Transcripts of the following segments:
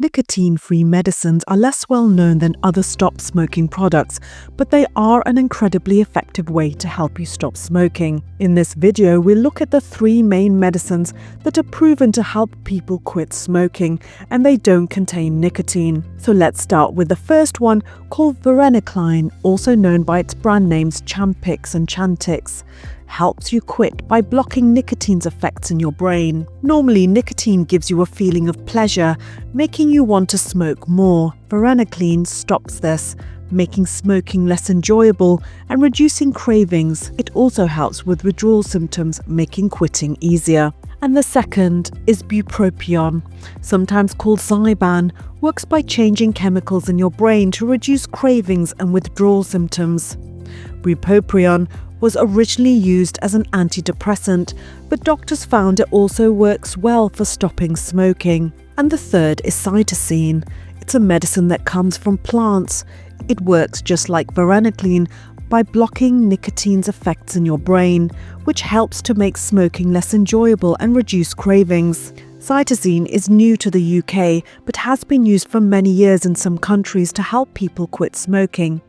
Nicotine-free medicines are less well known than other stop smoking products, but they are an incredibly effective way to help you stop smoking. In this video, we'll look at the 3 main medicines that are proven to help people quit smoking, and they don't contain nicotine. So let's start with the first one, called varenicline, also known by its brand names Champix and Chantix. Helps you quit by blocking nicotine's effects in your brain. Normally, nicotine gives you a feeling of pleasure, making you want to smoke more. Varenicline stops this, making smoking less enjoyable and reducing cravings. It also helps with withdrawal symptoms, making quitting easier. And the second is bupropion, sometimes called Zyban, works by changing chemicals in your brain to reduce cravings and withdrawal symptoms. Bupropion was originally used as an antidepressant, but doctors found it also works well for stopping smoking. And the third is cytisine. It's a medicine that comes from plants. It works just like varenicline by blocking nicotine's effects in your brain, which helps to make smoking less enjoyable and reduce cravings. Cytisine is new to the UK, but has been used for many years in some countries to help people quit smoking.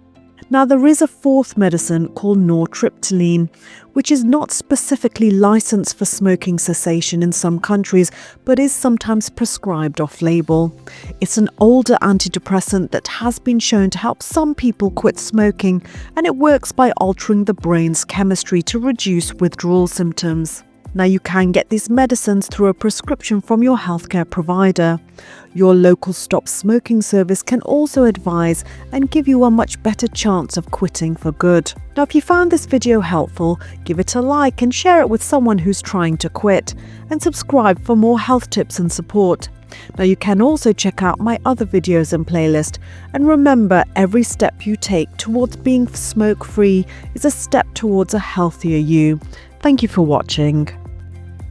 Now, there is a fourth medicine called nortriptyline, which is not specifically licensed for smoking cessation in some countries, but is sometimes prescribed off-label. It's an older antidepressant that has been shown to help some people quit smoking, and it works by altering the brain's chemistry to reduce withdrawal symptoms. Now, you can get these medicines through a prescription from your healthcare provider. Your local stop smoking service can also advise and give you a much better chance of quitting for good. Now, if you found this video helpful, give it a like and share it with someone who's trying to quit, and subscribe for more health tips and support. Now, you can also check out my other videos and playlist, and remember, every step you take towards being smoke-free is a step towards a healthier you. Thank you for watching.